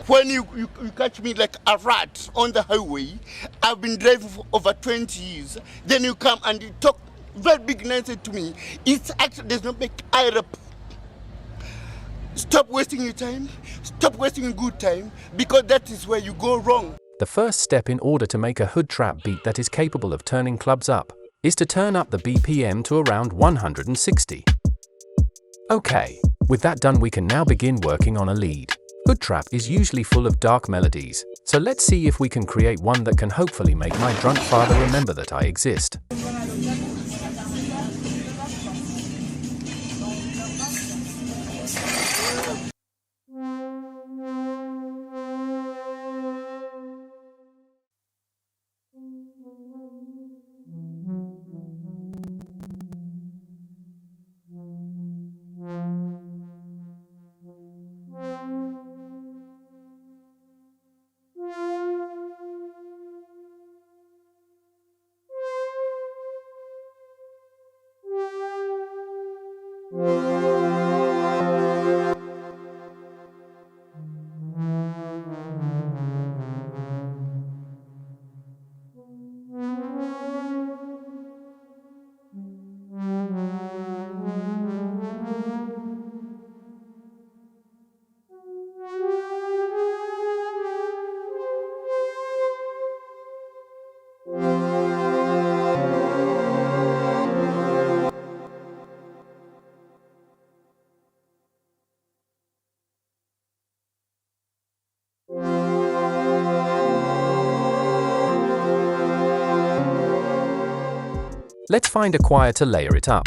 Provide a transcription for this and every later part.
When you catch me like a rat on the highway, I've been driving for over 20 years. Then you come and you talk very big nonsense to me. It's actually does not make eye up. Stop wasting your time. Stop wasting your good time, because that is where you go wrong. The first step in order to make a HoodTrap beat that is capable of turning clubs up is to turn up the BPM to around 160. Okay, with that done we can now begin working on a lead. HoodTrap is usually full of dark melodies, so let's see if we can create one that can hopefully make my drunk father remember that I exist. Let's find a choir to layer it up.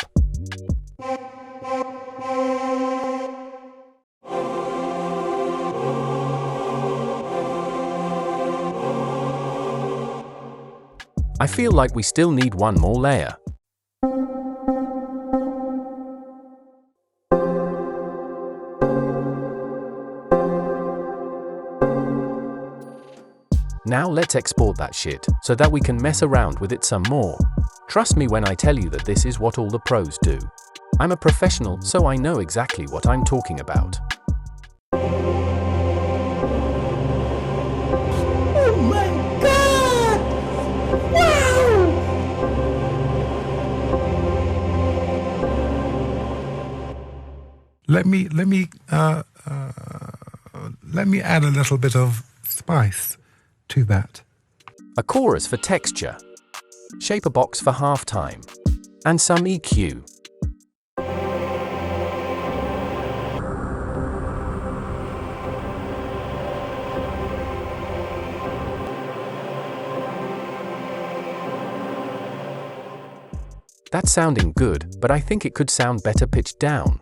I feel like we still need one more layer. Now let's export that shit so that we can mess around with it some more. Trust me when I tell you that this is what all the pros do. I'm a professional, so I know exactly what I'm talking about. Oh my God! Wow! Let me add a little bit of spice to that. A chorus for texture, shape a box for halftime, and some EQ. That's sounding good, but I think it could sound better pitched down.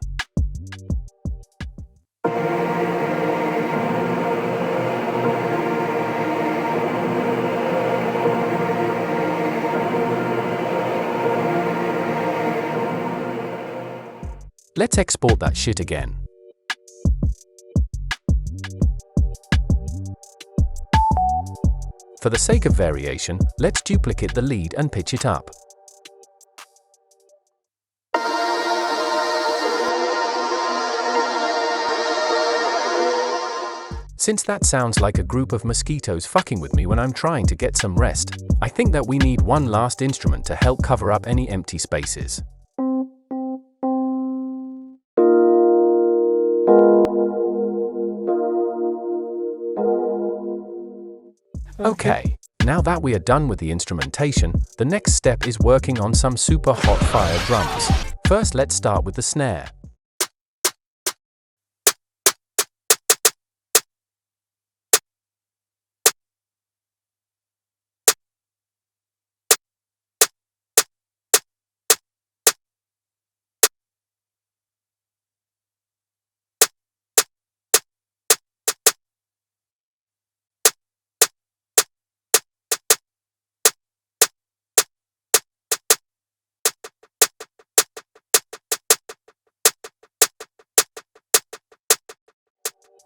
Let's export that shit again. For the sake of variation, let's duplicate the lead and pitch it up. Since that sounds like a group of mosquitoes fucking with me when I'm trying to get some rest, I think that we need one last instrument to help cover up any empty spaces. Okay, now that we are done with the instrumentation, the next step is working on some super hot fire drums. First, let's start with the snare.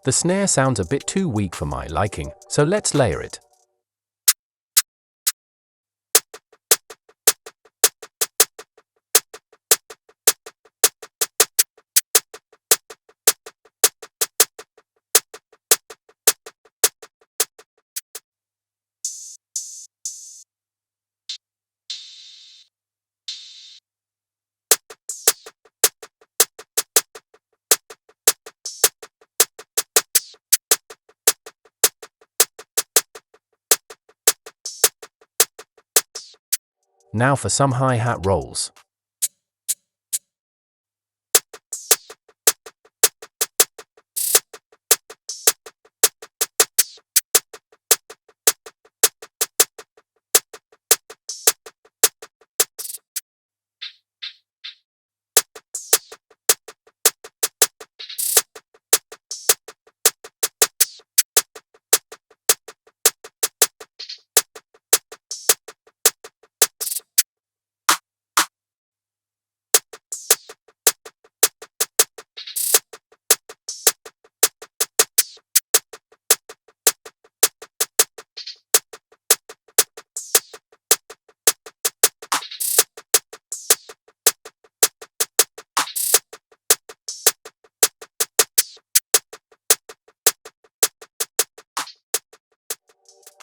The snare sounds a bit too weak for my liking, so let's layer it. Now for some hi-hat rolls.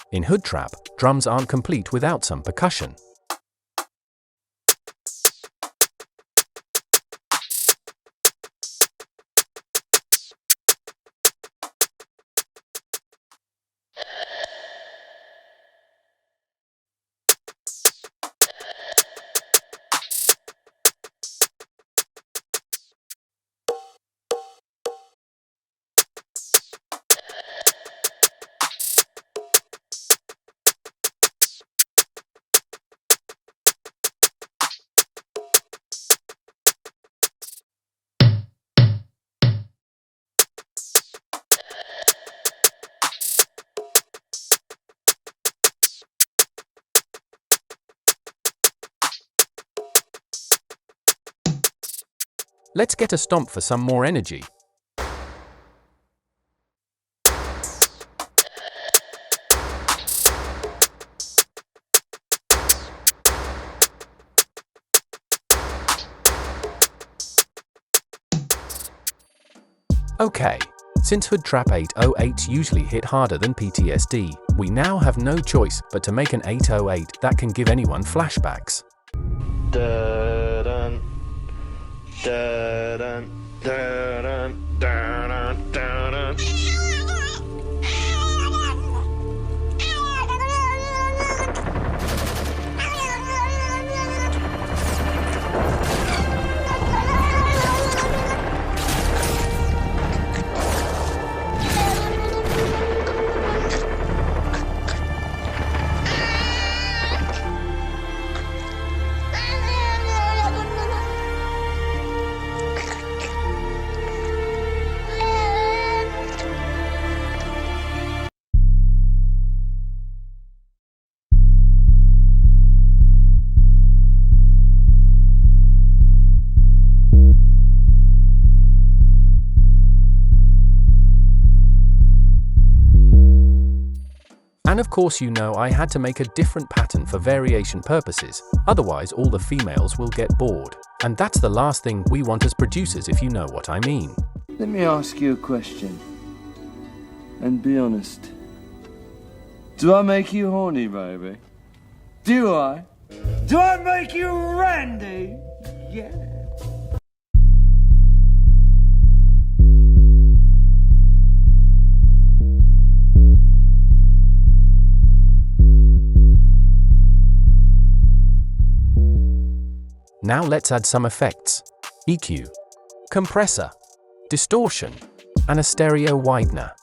In HoodTrap, drums aren't complete without some percussion. Let's get a stomp for some more energy. Okay, since HoodTrap 808 usually hit harder than PTSD, we now have no choice but to make an 808 that can give anyone flashbacks. Da-dun, da-dun, da-dun, da-dun, da-dun. And of course you know I had to make a different pattern for variation purposes, otherwise all the females will get bored. And that's the last thing we want as producers, if you know what I mean. Let me ask you a question. And be honest. Do I make you horny, baby? Do I? Do I make you randy? Yeah. Now let's add some effects. EQ, compressor, distortion, and a stereo widener.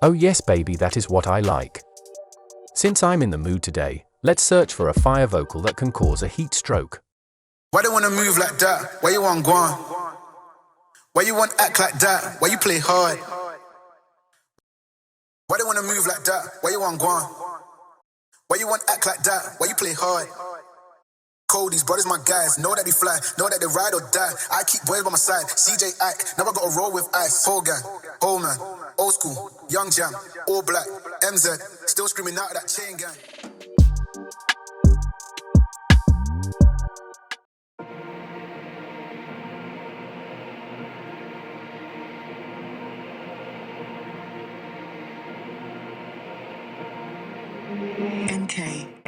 Oh yes baby, that is what I like. Since I'm in the mood today, let's search for a fire vocal that can cause a heat stroke. Why they wanna move like that? Why you want gone? Why you want act like that? Why you play hard? Why they wanna move like that? Why you want gone? Why you want act like that? Why you play hard? Cold, these brothers my guys, know that they fly, know that they ride or die. I keep boys by my side, CJ Ike, never got a roll with ice. Whole gang, whole man, old school, young jam, all black, MZ, still screaming out of that chain gang. NK.